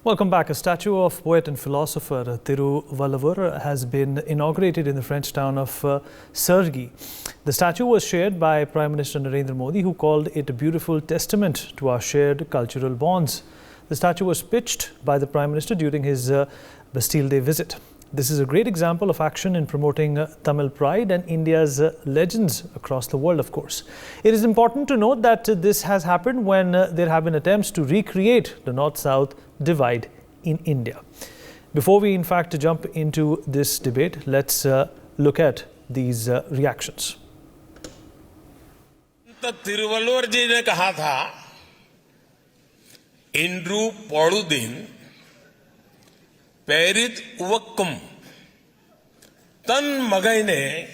Welcome back. A statue of poet and philosopher Thiru-Valluvar has been inaugurated in the French town of Cergy. The statue was shared by Prime Minister Narendra Modi, who called it a beautiful testament to our shared cultural bonds. The statue was pitched by the Prime Minister during his Bastille Day visit. This is a great example of action in promoting Tamil pride and India's legends across the world, of course. It is important to note that this has happened when there have been attempts to recreate the North-South divide in India. Before we in fact jump into this debate, let's look at these reactions. Thiru-Valluvar ji ने कहा था, इंद्रू पौड़ू दिन पेरित उवक्कम तन मगैने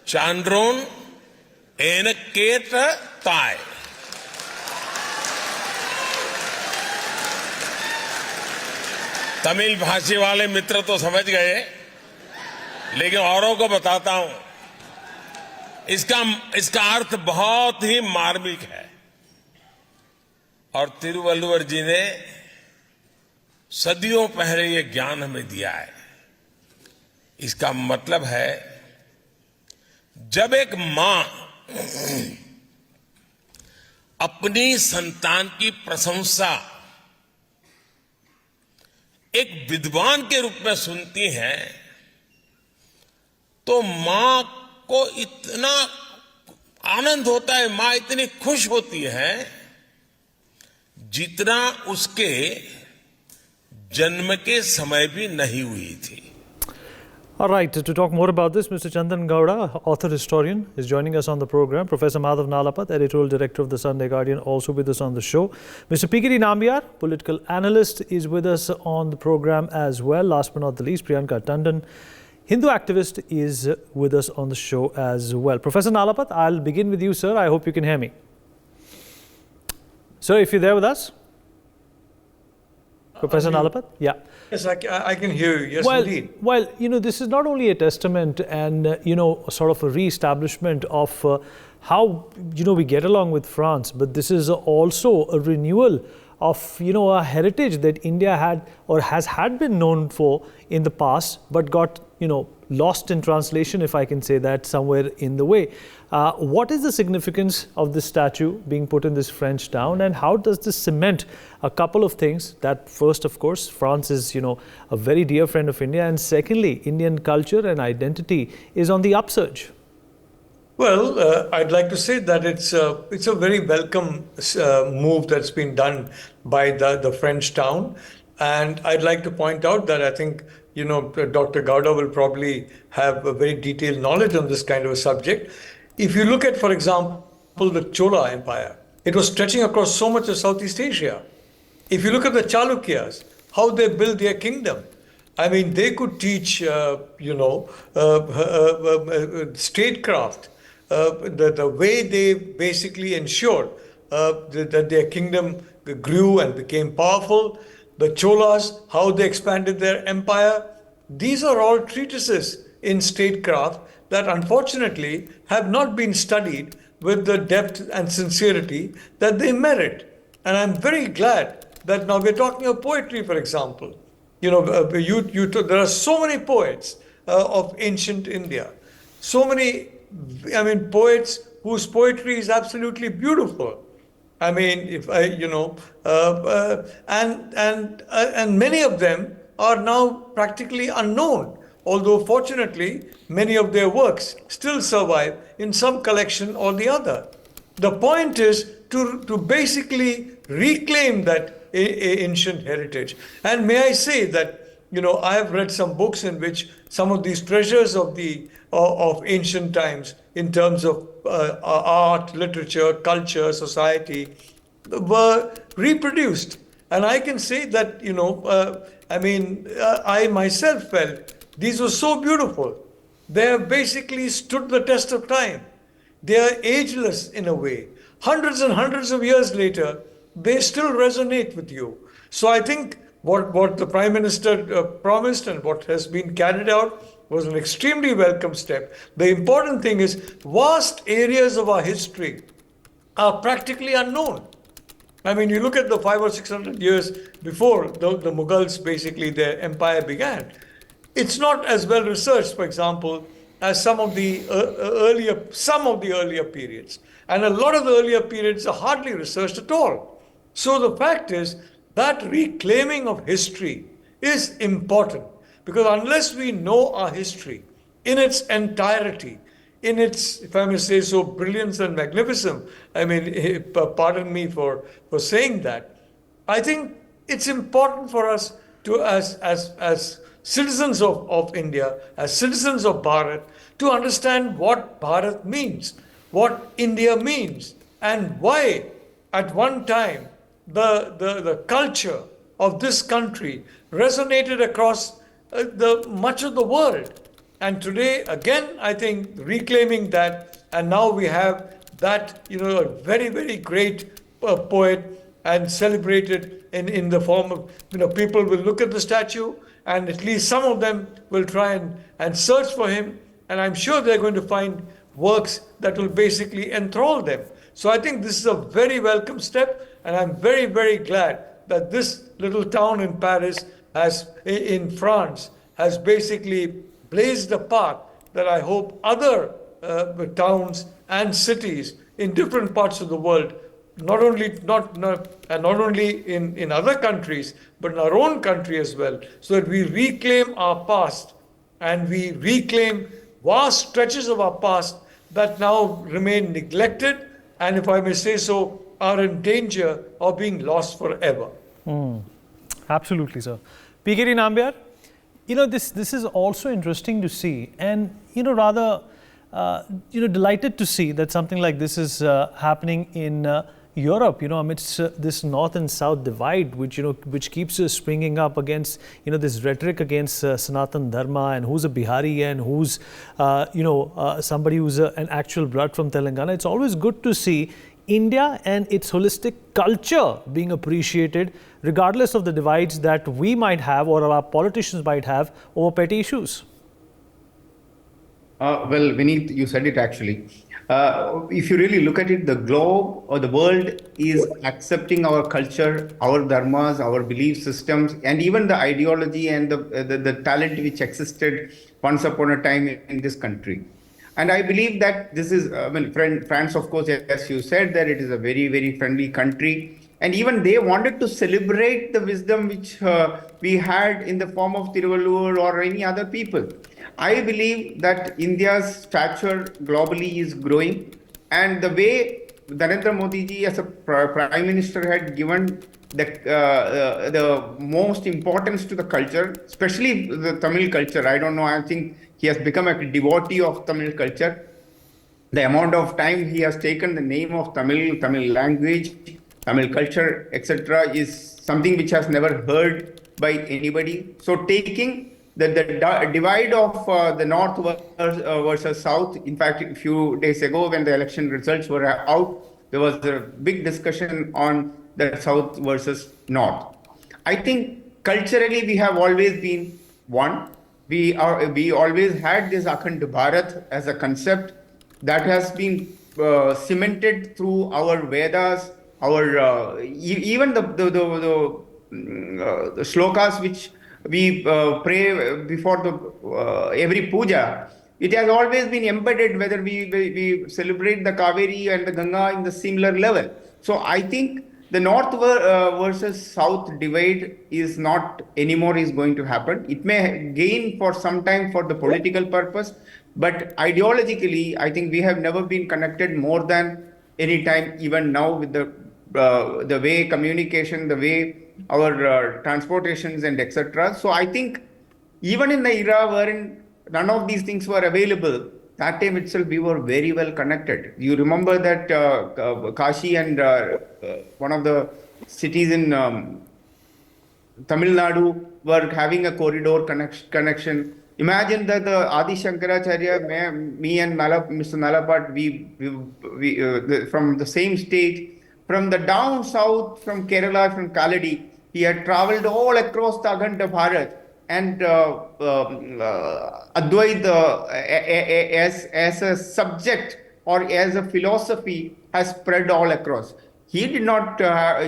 चांद्रोन एनकेट ताय। तमिल भाषी वाले मित्र तो समझ गए, लेकिन औरों को बताता हूं, इसका अर्थ बहुत ही मार्मिक है। और तिरुवल्लुवर जी ने सदियों पहले ये ज्ञान हमें दिया है। इसका मतलब है, जब एक मां अपनी संतान की प्रशंसा एक विद्वान के रूप में सुनती है, तो मां को इतना आनंद होता है, मां इतनी खुश होती है जितना उसके जन्म के समय भी नहीं हुई थी। All right, to talk more about this, Mr. Tandan Gowda, author historian, is joining us on the program. Professor Prof Nalapat, editorial director of the Sunday Guardian, also with us on the show. Mr. P.K.D. Nambiar, political analyst, is with us on the program as well. Last but not the least, Priyanka Tandan, Hindu activist, is with us on the show as well. Professor Nalapat, I'll begin with you, sir. I hope you can hear me. Sir, if you're there with us. Professor Nalapat? Yeah. Yes, I can hear you. Yes, indeed. Well, this is not only a testament and, sort of a re-establishment of how, we get along with France, but this is also a renewal of, a heritage that India had or has been known for in the past, but got, lost in translation, if I can say that, somewhere in the way. What is the significance of this statue being put in this French town, and how does this cement a couple of things? That first, of course, France is, a very dear friend of India, and secondly, Indian culture and identity is on the upsurge. Well, I'd like to say that it's a very welcome move that's been done by the French town. And I'd like to point out that I think, Dr. Gowda will probably have a very detailed knowledge on this kind of a subject. If you look at, for example, the Chola Empire, it was stretching across so much of Southeast Asia. If you look at the Chalukyas, how they built their kingdom, I mean, they could teach, statecraft, the way they basically ensured that their kingdom grew and became powerful. The Cholas, how they expanded their empire. These are all treatises in statecraft that unfortunately have not been studied with the depth and sincerity that they merit. And I'm very glad that now we're talking of poetry, for example. There are so many poets of ancient India. So many, poets whose poetry is absolutely beautiful. I mean, and many of them are now practically unknown. Although fortunately, many of their works still survive in some collection or the other. The point is to basically reclaim that ancient heritage. And may I say that, I have read some books in which some of these treasures of ancient times in terms of art, literature, culture, society were reproduced. And I can say that, I myself felt these were so beautiful. They have basically stood the test of time. They are ageless in a way. Hundreds and hundreds of years later, they still resonate with you. So I think what the Prime Minister promised and what has been carried out was an extremely welcome step. The important thing is vast areas of our history are practically unknown. I mean, you look at the 500 or 600 years before the Mughals, basically their empire began. It's not as well researched, for example, as some of the earlier periods, and a lot of the earlier periods are hardly researched at all. So the fact is that reclaiming of history is important, because unless we know our history in its entirety, in its, if I may say so, brilliance and magnificence, I mean, pardon me for saying that, I think it's important for us to, as citizens of India, as citizens of Bharat, to understand what Bharat means, what India means, and why at one time the culture of this country resonated across the much of the world. And today, again, I think reclaiming that, and now we have that, a very, very great poet and celebrated in the form of, people will look at the statue and at least some of them will try and search for him. And I'm sure they're going to find works that will basically enthrall them. So I think this is a very welcome step, and I'm very, very glad that this little town in Paris in France, has basically blazed a path that I hope other towns and cities in different parts of the world, not only in other countries, but in our own country as well, so that we reclaim our past and we reclaim vast stretches of our past that now remain neglected and, if I may say so, are in danger of being lost forever. Absolutely, sir. PKT Nambiar, this is also interesting to see, and rather delighted to see that something like this is happening in Europe, amidst this north and south divide, which keeps springing up against, this rhetoric against Sanatan Dharma, and who's a Bihari and who's, somebody who's an actual blood from Telangana. It's always good to see India and its holistic culture being appreciated, regardless of the divides that we might have or our politicians might have over petty issues. Well, Vineet, you said it actually. If you really look at it, the globe or the world is accepting our culture, our dharmas, our belief systems, and even the ideology and the talent which existed once upon a time in this country. And I believe that this is, France, of course, as you said, that it is a very, very friendly country. And even they wanted to celebrate the wisdom which we had in the form of Thiru-Valluvar or any other people. I believe that India's stature globally is growing, and the way Narendra Modi ji as a Prime Minister had given the most importance to the culture, especially the Tamil culture. I don't know, I think he has become a devotee of Tamil culture. The amount of time he has taken the name of Tamil language, Tamil culture, etc. is something which has never heard by anybody. So taking the divide of the north versus south. In fact, a few days ago when the election results were out, there was a big discussion on the south versus north. I think culturally we have always been one. We always had this Akhand Bharat as a concept that has been cemented through our Vedas, our even the shlokas which we pray before every puja. It has always been embedded, whether we celebrate the Kaveri and the Ganga in the similar level. So I think the north versus south divide is not anymore is going to happen. It may gain for some time for the political purpose, but ideologically, I think we have never been connected more than any time, even now, with the way communication, the way our transportations and etc. So I think even in the era wherein none of these things were available, that time itself we were very well connected. You remember that Kashi and one of the cities in Tamil Nadu were having a corridor connection. Imagine that the Adi Shankaracharya, me and Mr. Nalapat, we from the same state, from the down south, from Kerala, from Kaladi, he had traveled all across the Akhanda Bharat, and Advaita as a subject or as a philosophy has spread all across. he did not,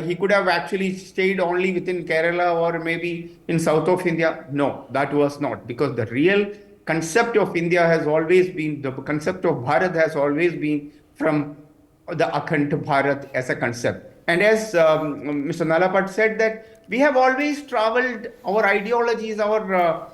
he could have actually stayed only within Kerala or maybe in south of India. No, that was not, because the real concept of India has always been, the concept of Bharat has always been from the Akhand Bharat as a concept. And as Mr. Nalapat said, that we have always traveled, our ideologies, our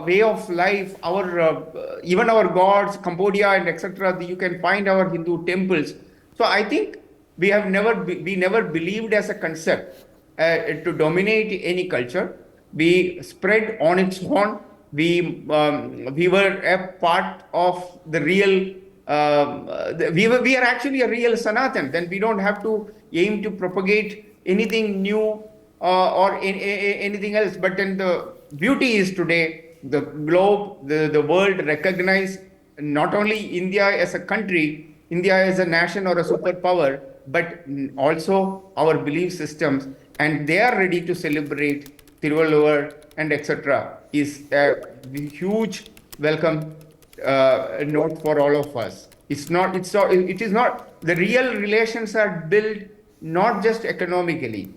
way of life, our even our gods, Cambodia and etc. You can find our Hindu temples. So I think we never believed as a concept to dominate any culture. We spread on its own. We were a part of the real. We are actually a real Sanatan. Then we don't have to aim to propagate anything new or anything else. But then the beauty is today the globe, the world recognize not only India as a country, India as a nation or a superpower, but also our belief systems, and they are ready to celebrate Thiru-Valluvar and etc. is a huge welcome note for all of us. It is not, the real relations are built not just economically.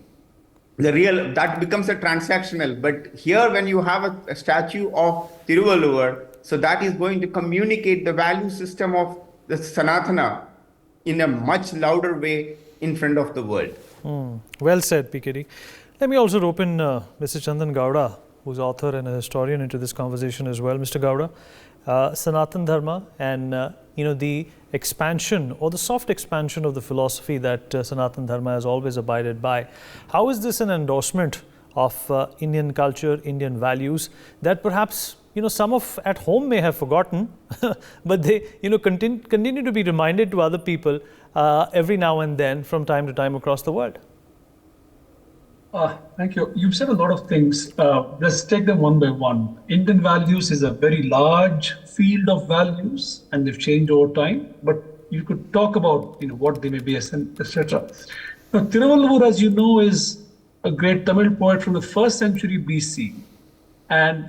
The real, that becomes a transactional, but here when you have a statue of Thiru-Valluvar, so that is going to communicate the value system of the Sanatana in a much louder way in front of the world. Well said, PKD. Let me also rope in Mr. Tandan Gowda, who's author and a historian, into this conversation as well. Mr. Gowda, Sanatan Dharma and the expansion or the soft expansion of the philosophy that Sanatan Dharma has always abided by. How is this an endorsement of Indian culture, Indian values that perhaps some of at home may have forgotten, but they continue to be reminded to other people every now and then from time to time across the world? Thank you. You've said a lot of things. Let's take them one by one. Indian values is a very large field of values, and they've changed over time. But you could talk about what they may be, etc. Now, Thiru-Valluvar, as you know, is a great Tamil poet from the 1st century BC, and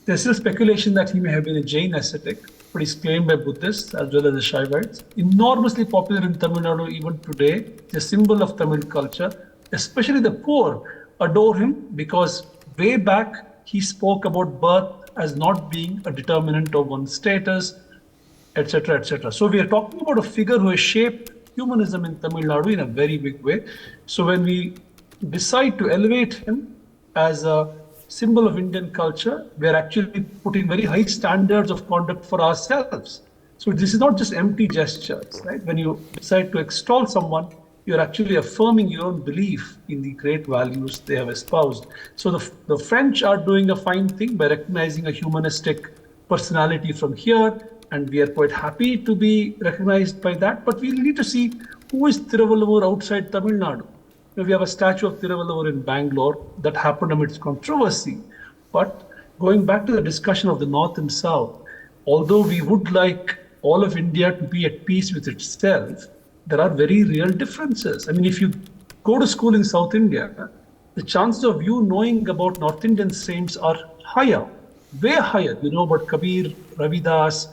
there's still speculation that he may have been a Jain ascetic, but he's claimed by Buddhists as well as the Shaivites. Enormously popular in Tamil Nadu even today. It's a symbol of Tamil culture. Especially the poor adore him because way back he spoke about birth as not being a determinant of one's status, etc., etc. So we are talking about a figure who has shaped humanism in Tamil Nadu in a very big way. So when we decide to elevate him as a symbol of Indian culture, we are actually putting very high standards of conduct for ourselves. So this is not just empty gestures, right? When you decide to extol someone, you're actually affirming your own belief in the great values they have espoused. So the French are doing a fine thing by recognizing a humanistic personality from here, and we are quite happy to be recognized by that. But we need to see who is Thiru-Valluvar outside Tamil Nadu. We have a statue of Thiru-Valluvar in Bangalore that happened amidst controversy. But going back to the discussion of the North and South, although we would like all of India to be at peace with itself, there are very real differences. I mean, if you go to school in South India, the chances of you knowing about North Indian saints are higher, way higher. You know about Kabir, Ravidas,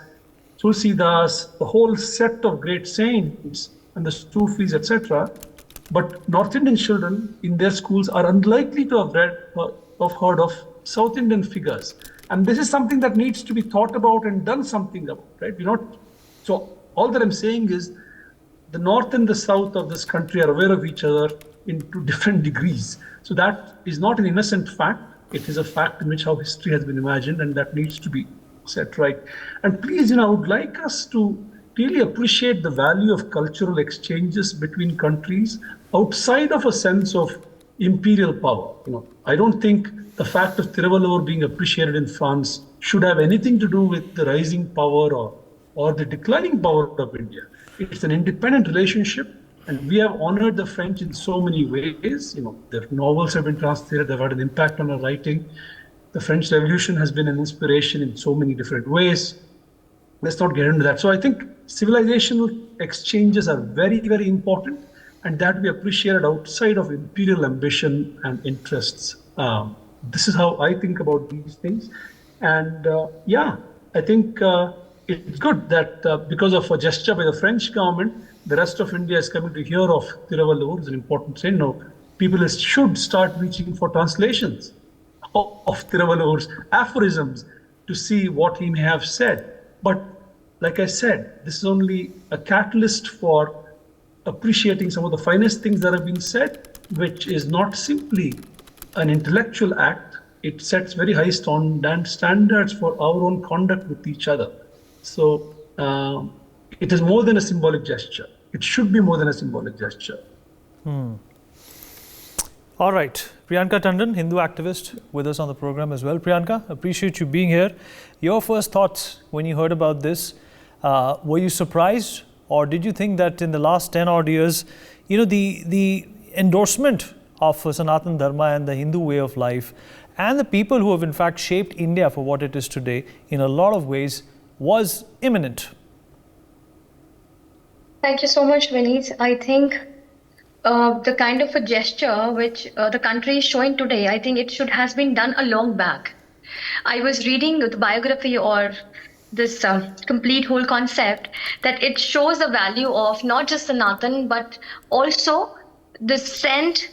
Tulsidas, the whole set of great saints and the Sufis, etc. But North Indian children in their schools are unlikely to have read or heard of South Indian figures. And this is something that needs to be thought about and done something about, right? So all that I'm saying is, the North and the South of this country are aware of each other to different degrees. So that is not an innocent fact. It is a fact in which how history has been imagined, and that needs to be set right. And please, I would like us to really appreciate the value of cultural exchanges between countries outside of a sense of imperial power. I don't think the fact of Thiru-Valluvar being appreciated in France should have anything to do with the rising power or the declining power of India. It's an independent relationship, and we have honored the French in so many ways. Their novels have been translated, they've had an impact on our writing. The French Revolution has been an inspiration in so many different ways. Let's not get into that. So I think civilizational exchanges are very, very important, and that we appreciated outside of imperial ambition and interests. This is how I think about these things. And I think it's good that because of a gesture by the French government, the rest of India is coming to hear of Thiru-Valluvar is an important thing. Now, people should start reaching for translations of Thiru-Valluvar's aphorisms to see what he may have said. But like I said, this is only a catalyst for appreciating some of the finest things that have been said, which is not simply an intellectual act. It sets very high standards for our own conduct with each other. So it is more than a symbolic gesture. It should be more than a symbolic gesture. All right. Priyanka Tandan, Hindu activist, with us on the program as well. Priyanka, appreciate you being here. Your first thoughts when you heard about this, were you surprised, or did you think that in the last 10 odd years, the endorsement of Sanatan Dharma and the Hindu way of life and the people who have in fact shaped India for what it is today in a lot of ways was imminent? Thank you so much, Vineet. I think the kind of a gesture which the country is showing today, I think it has been done a long back. I was reading the biography or this complete whole concept that it shows the value of not just Sanatan, but also the saint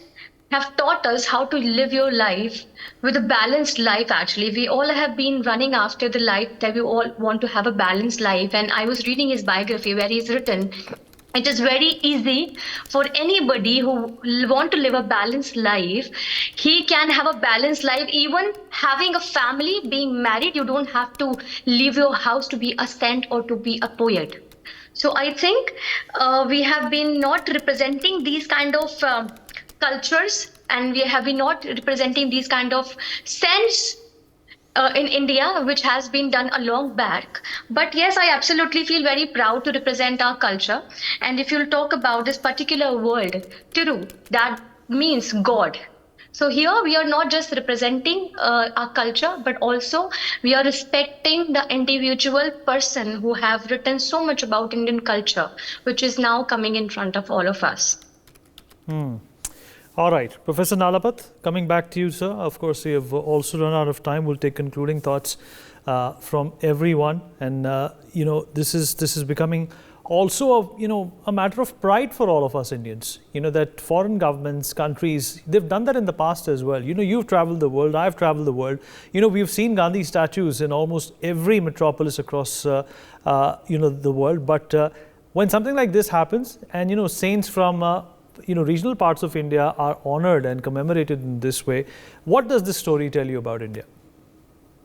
have taught us how to live your life with a balanced life. Actually, we all have been running after the life that we all want to have a balanced life. And I was reading his biography where he's written, it is very easy for anybody who want to live a balanced life. He can have a balanced life, even having a family, being married. You don't have to leave your house to be a saint or to be a poet. So I think we have been not representing these kind of cultures, and we have been not representing these kind of sense in India, which has been done a long back. But yes, I absolutely feel very proud to represent our culture. And if you'll talk about this particular word, Thiru, that means God. So here we are not just representing our culture, but also we are respecting the individual person who have written so much about Indian culture, which is now coming in front of all of us. All right. Professor Nalapat, coming back to you, sir. Of course, we have also run out of time. We'll take concluding thoughts from everyone. And, this is becoming also a matter of pride for all of us Indians. That foreign governments, countries, they've done that in the past as well. You've traveled the world, I've traveled the world. We've seen Gandhi statues in almost every metropolis across, the world. But when something like this happens and, saints from regional parts of India are honored and commemorated in this way, what does this story tell you about India?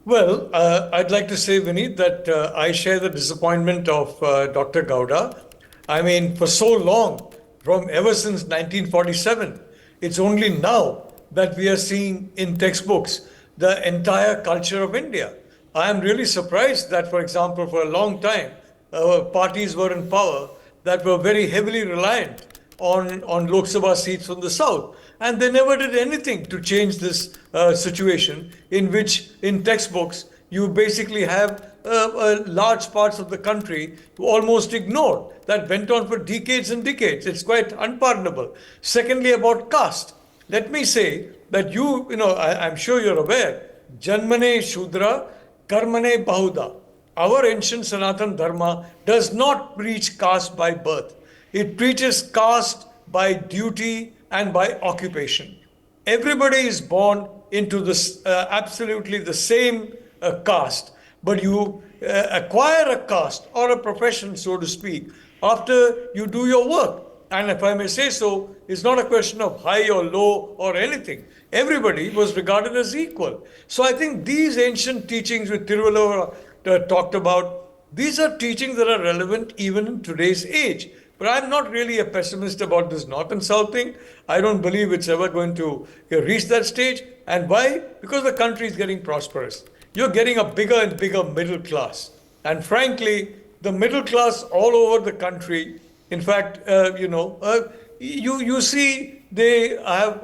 Well, I'd like to say, Vineet, that I share the disappointment of Dr. Gowda. I mean, for so long, from ever since 1947, it's only now that we are seeing in textbooks the entire culture of India. I am really surprised that, for example, for a long time, parties were in power that were very heavily reliant on Lok Sabha seats from the south. And they never did anything to change this situation in which in textbooks you basically have large parts of the country almost ignored. That went on for decades and decades. It's quite unpardonable. Secondly, about caste. Let me say that I'm sure you're aware, Janmane Shudra, Karmane Bahuda. Our ancient Sanatan Dharma does not preach caste by birth. It preaches caste by duty and by occupation. Everybody is born into this absolutely the same caste, but you acquire a caste or a profession, so to speak, after you do your work. And if I may say so, it's not a question of high or low or anything. Everybody was regarded as equal. So I think these ancient teachings which Thiru-Valluvar talked about, these are teachings that are relevant even in today's age. But I'm not really a pessimist about this north and south thing. I don't believe it's ever going to reach that stage. And why? Because the country is getting prosperous. You're getting a bigger and bigger middle class. And frankly, the middle class all over the country, in fact, you see they have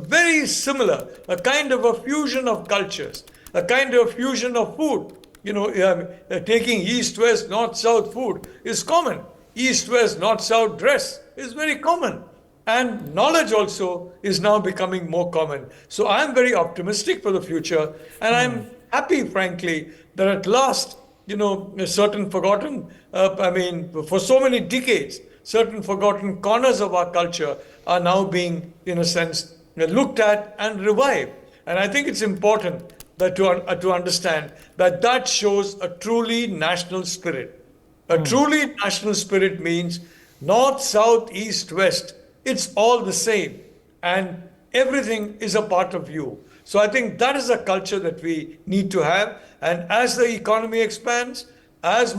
very similar, a kind of a fusion of cultures, a kind of fusion of food. Taking east, west, north, south food is common. East, west, north, south dress is very common. And knowledge also is now becoming more common. So I'm very optimistic for the future. And I'm happy, frankly, that at last, a certain forgotten, for so many decades, certain forgotten corners of our culture are now being, in a sense, looked at and revived. And I think it's important that to understand that that shows a truly national spirit. A truly national spirit means north, south, east, west. It's all the same. And everything is a part of you. So I think that is a culture that we need to have. And as the economy expands, as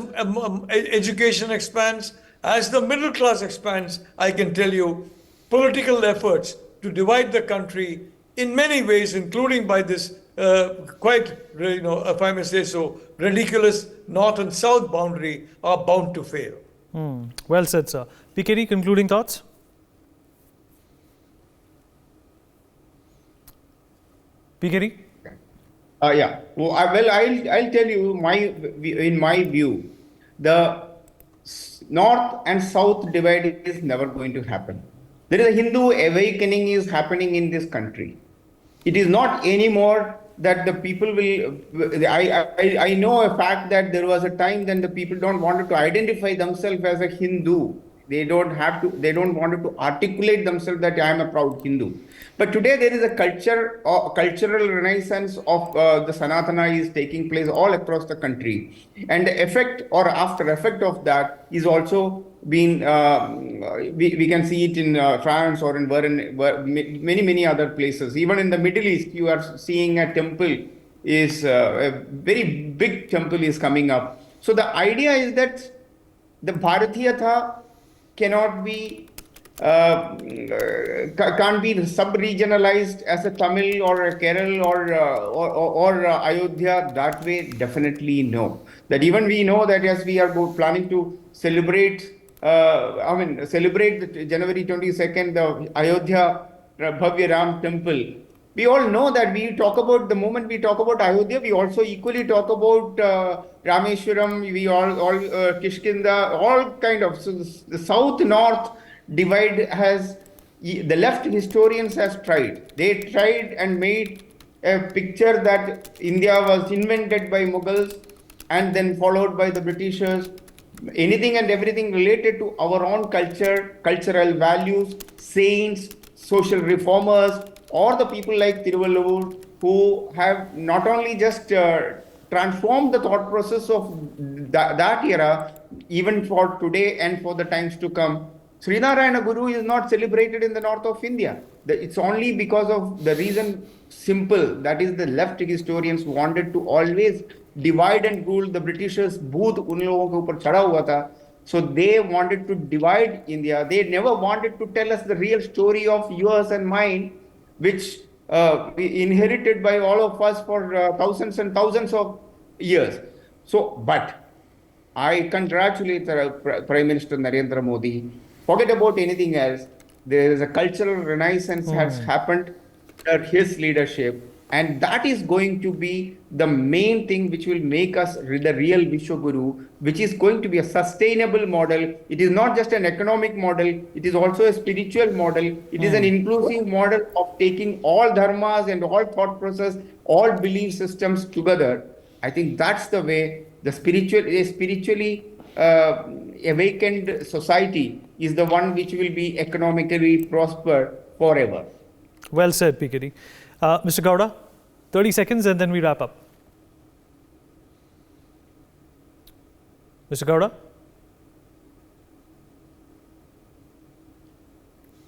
education expands, as the middle class expands, I can tell you, political efforts to divide the country in many ways, including by this quite, if I may say so, ridiculous north and south boundary, are bound to fail. Well said, sir. PKD, concluding thoughts? PKD? Yeah. Well, I'll tell you in my view, the north and south divide is never going to happen. There is a Hindu awakening is happening in this country. It is not anymore that the people will. I know a fact that there was a time when the people don't wanted to identify themselves as a Hindu. They don't want to articulate themselves that I am a proud Hindu. But today there is a cultural renaissance of the Sanatana is taking place all across the country. And the effect or after effect of that is also being, we can see it in France or in many other places. Even in the Middle East, you are seeing a temple is, a very big temple is coming up. So the idea is that the Bharatiyatha cannot be can't be sub-regionalized as a Tamil or a Kerala or Ayodhya. That way, definitely no. That even we know that as we are planning to celebrate, celebrate the January 22nd, the Ayodhya Bhavya Ram temple. We all know that the moment we talk about Ayodhya, we also equally talk about Rameshwaram, Kishkinda, all kind of. So the south-north divide the left historians have tried. They tried and made a picture that India was invented by Mughals and then followed by the Britishers. Anything and everything related to our own culture, cultural values, saints, social reformers, or the people like Thiru-Valluvar who have not only just transformed the thought process of that era, even for today and for the times to come. Srinarayana Guru is not celebrated in the north of India. It's only because of the reason simple, that is the left historians wanted to always divide and rule. The Britishers, booth un logon ke upar chada hua tha. So they wanted to divide India. They never wanted to tell us the real story of yours and mine, which we inherited by all of us for thousands and thousands of years. So, but I congratulate Prime Minister Narendra Modi. Forget about anything else. There is a cultural renaissance has happened under his leadership. And that is going to be the main thing which will make us the real Vishwaguru, which is going to be a sustainable model. It is not just an economic model. It is also a spiritual model. It is an inclusive model of taking all dharmas and all thought process, all belief systems together. I think that's the way the spiritually awakened society is the one which will be economically prosper forever. Well said, PKD. Mr. Gowda, 30 seconds and then we wrap up. Mr. Gowda?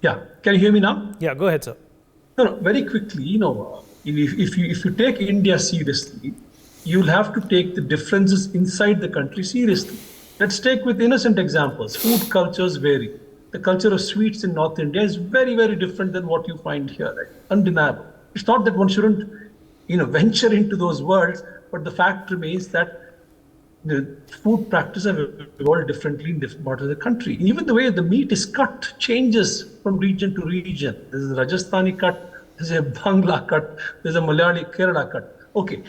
Yeah, can you hear me now? Yeah, go ahead, sir. No, very quickly, if you take India seriously, you'll have to take the differences inside the country seriously. Let's take with innocent examples. Food cultures vary. The culture of sweets in North India is very, very different than what you find here, right? Undeniable. It's not that one shouldn't, venture into those worlds, but the fact remains that the food practices have evolved differently in different parts of the country. Even the way the meat is cut changes from region to region. There's a Rajasthani cut, there's a Bangla cut, there's a Malayali Kerala cut. Okay.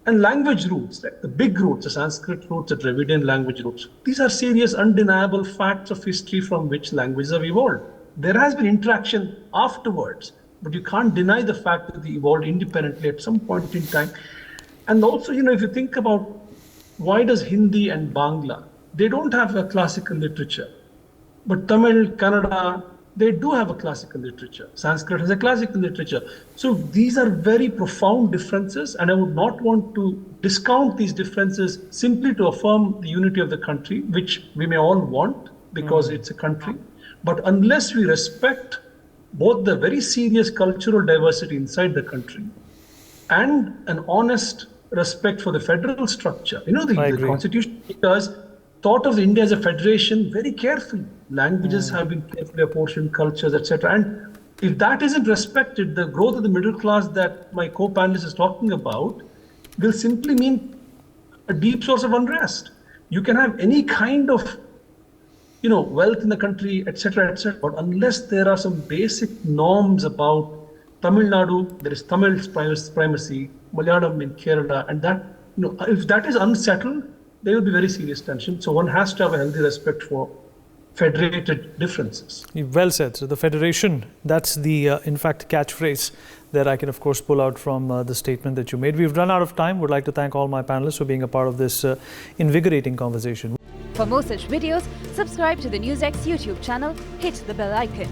And language roots, like the big roots, the Sanskrit roots, the Dravidian language roots. These are serious, undeniable facts of history from which languages have evolved. There has been interaction afterwards, but you can't deny the fact that they evolved independently at some point in time. And also, if you think about why does Hindi and Bangla, they don't have a classical literature. But Tamil, Kannada, they do have a classical literature. Sanskrit has a classical literature. So these are very profound differences, and I would not want to discount these differences simply to affirm the unity of the country, which we may all want because it's a country. But unless we respect both the very serious cultural diversity inside the country and an honest respect for the federal structure. The constitution makers thought of India as a federation very carefully. Languages have been carefully apportioned, cultures, etc. And if that isn't respected, the growth of the middle class that my co-panelist is talking about will simply mean a deep source of unrest. You can have any kind of wealth in the country, etc., but unless there are some basic norms about Tamil Nadu, there is Tamil's primacy, Malayalam in Kerala, and that, if that is unsettled, there will be very serious tension. So one has to have a healthy respect for federated differences. Well said. So the federation, that's the, in fact, catchphrase that I can, of course, pull out from the statement that you made. We've run out of time. Would like to thank all my panelists for being a part of this invigorating conversation. For more such videos, subscribe to the NewsX YouTube channel, hit the bell icon.